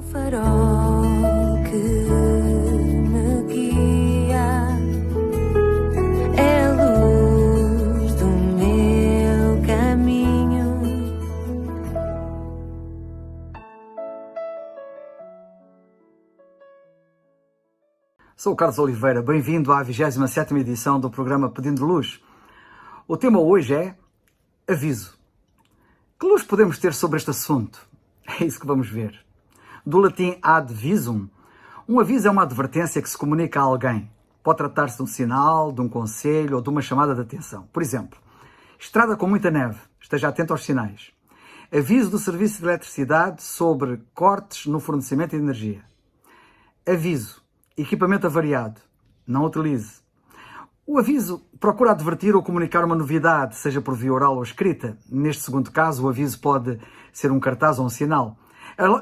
Teu farol que me guia é a luz do meu caminho. Sou o Carlos Oliveira, bem-vindo à 27ª edição do programa Pedindo Luz. O tema hoje é aviso. Que luz podemos ter sobre este assunto? É isso que vamos ver. Do latim ad visum, um aviso é uma advertência que se comunica a alguém. Pode tratar-se de um sinal, de um conselho ou de uma chamada de atenção. Por exemplo, estrada com muita neve, esteja atento aos sinais. Aviso do serviço de eletricidade sobre cortes no fornecimento de energia. Aviso, equipamento avariado, não utilize. O aviso procura advertir ou comunicar uma novidade, seja por via oral ou escrita. Neste segundo caso, o aviso pode ser um cartaz ou um sinal.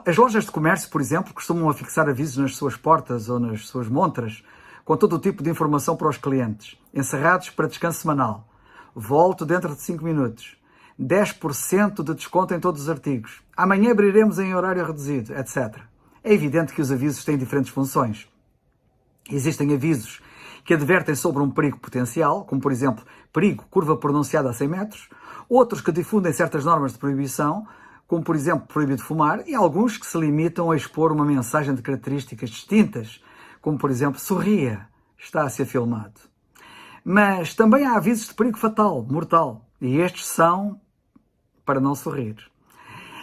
As lojas de comércio, por exemplo, costumam afixar avisos nas suas portas ou nas suas montras, com todo o tipo de informação para os clientes. Encerrados para descanso semanal. Volto dentro de 5 minutos. 10% de desconto em todos os artigos. Amanhã abriremos em horário reduzido, etc. É evidente que os avisos têm diferentes funções. Existem avisos que advertem sobre um perigo potencial, como por exemplo, perigo, curva pronunciada a 100 metros, outros que difundem certas normas de proibição, como por exemplo, proibido fumar, e alguns que se limitam a expor uma mensagem de características distintas, como por exemplo, sorria, está a ser filmado. Mas também há avisos de perigo fatal, mortal, e estes são para não sorrir.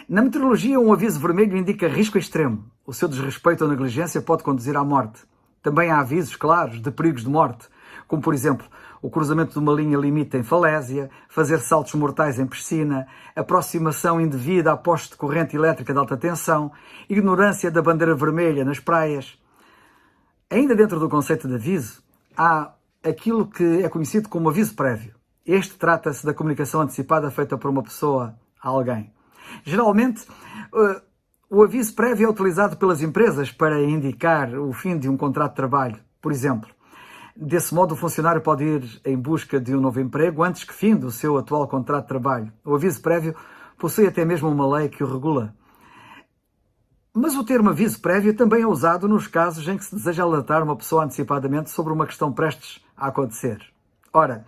Na meteorologia, um aviso vermelho indica risco extremo. O seu desrespeito ou negligência pode conduzir à morte. Também há avisos claros de perigos de morte, como por exemplo, o cruzamento de uma linha limite em falésia, fazer saltos mortais em piscina, aproximação indevida a postos de corrente elétrica de alta tensão, ignorância da bandeira vermelha nas praias. Ainda dentro do conceito de aviso, há aquilo que é conhecido como aviso prévio. Este trata-se da comunicação antecipada feita por uma pessoa a alguém. Geralmente, o aviso prévio é utilizado pelas empresas para indicar o fim de um contrato de trabalho, por exemplo. Desse modo, o funcionário pode ir em busca de um novo emprego antes que finde o seu atual contrato de trabalho. O aviso prévio possui até mesmo uma lei que o regula. Mas o termo aviso prévio também é usado nos casos em que se deseja alertar uma pessoa antecipadamente sobre uma questão prestes a acontecer. Ora,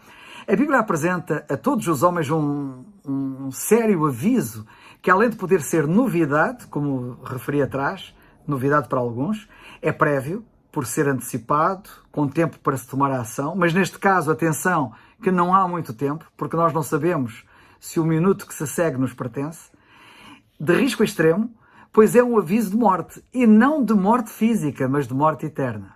a Bíblia apresenta a todos os homens um sério aviso que, além de poder ser novidade, como referi atrás, novidade para alguns, é prévio, por ser antecipado, com tempo para se tomar a ação, mas neste caso, atenção, que não há muito tempo, porque nós não sabemos se o minuto que se segue nos pertence, de risco extremo, pois é um aviso de morte, e não de morte física, mas de morte eterna.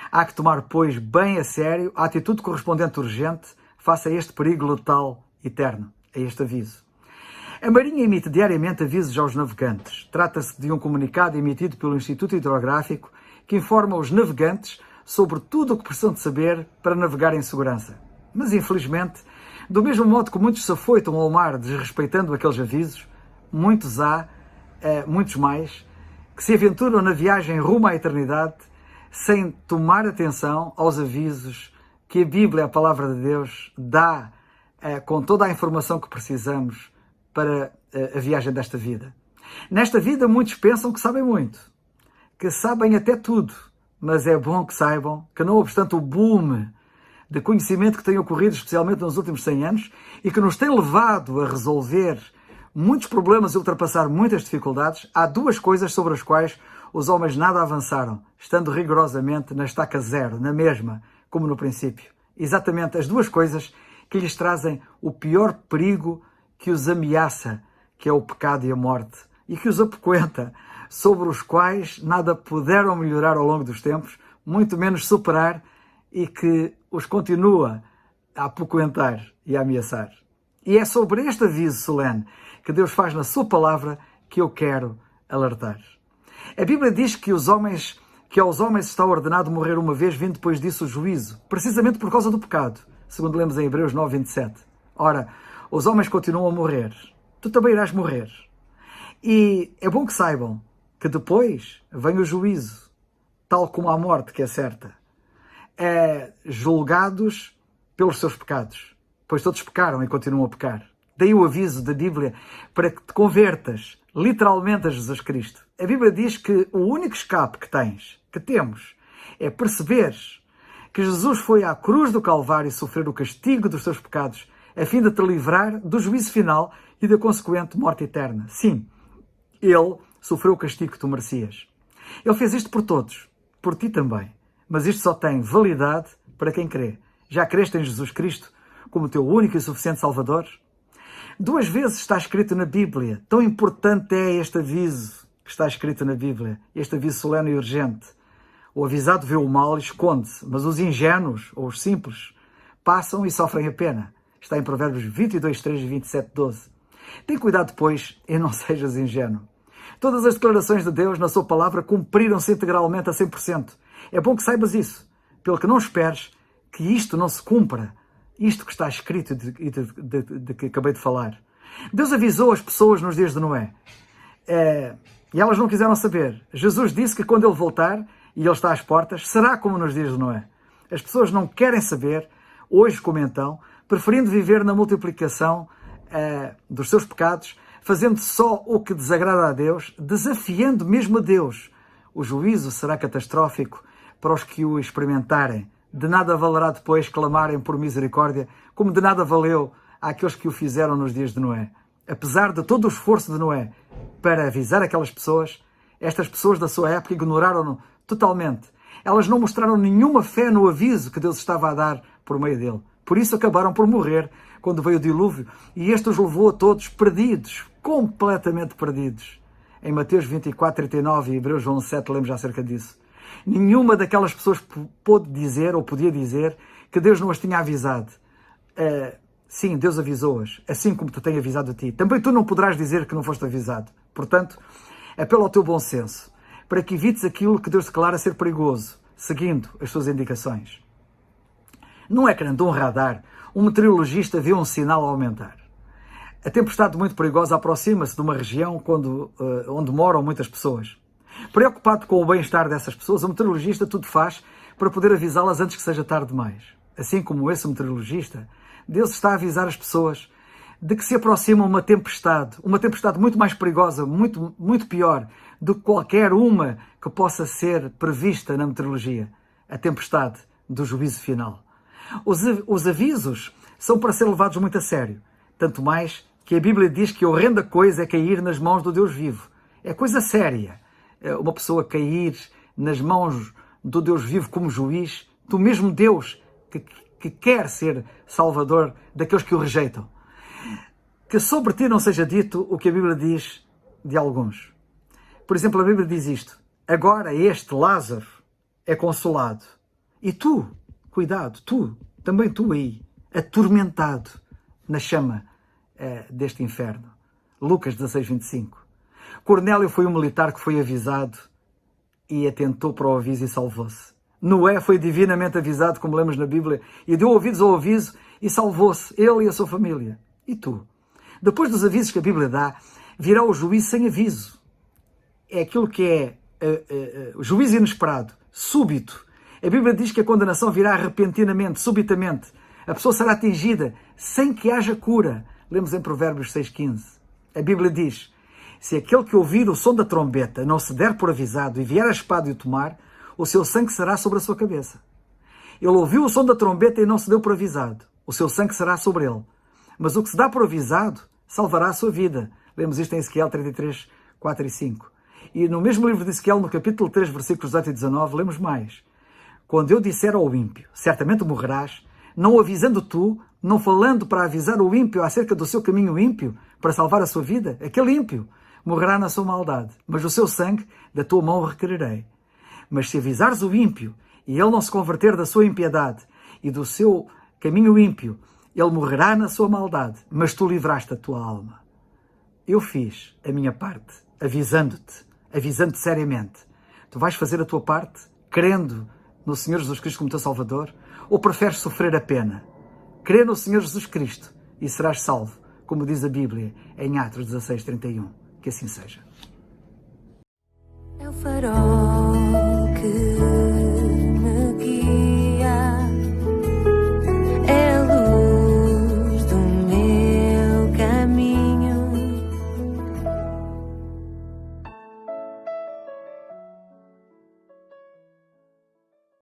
Há que tomar, pois, bem a sério a atitude correspondente urgente face a este perigo letal eterno, a este aviso. A Marinha emite diariamente avisos aos navegantes. Trata-se de um comunicado emitido pelo Instituto Hidrográfico que informa os navegantes sobre tudo o que precisam de saber para navegar em segurança. Mas, infelizmente, do mesmo modo que muitos se afoitam ao mar desrespeitando aqueles avisos, muitos mais, que se aventuram na viagem rumo à eternidade sem tomar atenção aos avisos que a Bíblia, a Palavra de Deus, dá com toda a informação que precisamos para a viagem desta vida. Nesta vida, muitos pensam que sabem muito, que sabem até tudo, mas é bom que saibam que, não obstante o boom de conhecimento que tem ocorrido, especialmente nos últimos 100 anos, e que nos tem levado a resolver muitos problemas e ultrapassar muitas dificuldades, há duas coisas sobre as quais os homens nada avançaram, estando rigorosamente na estaca zero, na mesma, como no princípio. Exatamente as duas coisas que lhes trazem o pior perigo que os ameaça, que é o pecado e a morte, e que os apoquenta, sobre os quais nada puderam melhorar ao longo dos tempos, muito menos superar, e que os continua a apoquentar e a ameaçar. E é sobre este aviso solene que Deus faz na sua palavra que eu quero alertar. A Bíblia diz que aos homens está ordenado morrer uma vez, vindo depois disso o juízo, precisamente por causa do pecado, segundo lemos em Hebreus 9:27. Ora, os homens continuam a morrer. Tu também irás morrer. E é bom que saibam que depois vem o juízo, tal como a morte, que é certa. Julgados pelos seus pecados, pois todos pecaram e continuam a pecar. Daí o aviso da Bíblia para que te convertas literalmente a Jesus Cristo. A Bíblia diz que o único escape que temos, é perceberes que Jesus foi à cruz do Calvário sofrer o castigo dos teus pecados, a fim de te livrar do juízo final e da consequente morte eterna. Sim, ele sofreu o castigo que tu merecias. Ele fez isto por todos, por ti também. Mas isto só tem validade para quem crê. Já creste em Jesus Cristo como teu único e suficiente Salvador? 2 vezes está escrito na Bíblia. Tão importante é este aviso que está escrito na Bíblia. Este aviso solene e urgente. O avisado vê o mal e esconde-se, mas os ingênuos, ou os simples, passam e sofrem a pena. Está em Provérbios 22, 3 e 27, 12. Tem cuidado, pois, e não sejas ingênuo. Todas as declarações de Deus na sua palavra cumpriram-se integralmente a 100%. É bom que saibas isso, pelo que não esperes que isto não se cumpra, isto que está escrito e de que acabei de falar. Deus avisou as pessoas nos dias de Noé, e elas não quiseram saber. Jesus disse que quando ele voltar, e ele está às portas, será como nos dias de Noé. As pessoas não querem saber, hoje como então, preferindo viver na multiplicação dos seus pecados, fazendo só o que desagrada a Deus, desafiando mesmo a Deus. O juízo será catastrófico para os que o experimentarem. De nada valerá depois clamarem por misericórdia, como de nada valeu àqueles que o fizeram nos dias de Noé. Apesar de todo o esforço de Noé para avisar aquelas pessoas, estas pessoas da sua época ignoraram-no totalmente. Elas não mostraram nenhuma fé no aviso que Deus estava a dar por meio dele. Por isso acabaram por morrer quando veio o dilúvio, e este os levou a todos perdidos, completamente perdidos. Em Mateus 24, 39 e Hebreus 11, 7 lemos acerca disso. Nenhuma daquelas pessoas pôde dizer, ou podia dizer, que Deus não as tinha avisado. Sim, Deus avisou-as, assim como te tem avisado a ti. Também tu não poderás dizer que não foste avisado. Portanto, apelo ao teu bom senso, para que evites aquilo que Deus declara ser perigoso, seguindo as suas indicações. Num ecrã de um radar, um meteorologista vê um sinal a aumentar. A tempestade muito perigosa aproxima-se de uma região onde moram muitas pessoas. Preocupado com o bem-estar dessas pessoas, o meteorologista tudo faz para poder avisá-las antes que seja tarde demais. Assim como esse meteorologista, Deus está a avisar as pessoas de que se aproxima uma tempestade muito mais perigosa, muito, muito pior do que qualquer uma que possa ser prevista na meteorologia. A tempestade do juízo final. Os avisos são para ser levados muito a sério. Tanto mais que a Bíblia diz que a horrenda coisa é cair nas mãos do Deus vivo. É coisa séria. Uma pessoa cair nas mãos do Deus vivo como juiz, do mesmo Deus que quer ser salvador daqueles que o rejeitam. Que sobre ti não seja dito o que a Bíblia diz de alguns. Por exemplo, a Bíblia diz isto: agora este Lázaro é consolado. E tu, cuidado, também tu aí, atormentado na chama deste inferno. Lucas 16, 25. Cornélio foi um militar que foi avisado e atentou para o aviso e salvou-se. Noé foi divinamente avisado, como lemos na Bíblia, e deu ouvidos ao aviso e salvou-se, ele e a sua família. E tu? Depois dos avisos que a Bíblia dá, virá o juízo sem aviso. É aquilo que é o juízo inesperado, súbito. A Bíblia diz que a condenação virá repentinamente, subitamente. A pessoa será atingida sem que haja cura. Lemos em Provérbios 6,15. A Bíblia diz: se aquele que ouvir o som da trombeta não se der por avisado e vier a espada e o tomar, o seu sangue será sobre a sua cabeça. Ele ouviu o som da trombeta e não se deu por avisado. O seu sangue será sobre ele. Mas o que se dá por avisado salvará a sua vida. Lemos isto em Ezequiel 33, 4 e 5. E no mesmo livro de Ezequiel, no capítulo 3, versículos 18 e 19, lemos mais. Quando eu disser ao ímpio, certamente morrerás, não avisando tu, não falando para avisar o ímpio acerca do seu caminho ímpio, para salvar a sua vida, aquele ímpio morrerá na sua maldade, mas o seu sangue da tua mão requererei. Mas se avisares o ímpio, e ele não se converter da sua impiedade e do seu caminho ímpio, ele morrerá na sua maldade, mas tu livraste a tua alma. Eu fiz a minha parte, avisando-te seriamente. Tu vais fazer a tua parte, crendo no Senhor Jesus Cristo como teu Salvador, ou preferes sofrer a pena? Crê no Senhor Jesus Cristo e serás salvo, como diz a Bíblia em Atos 16, 31. Que assim seja. É o farol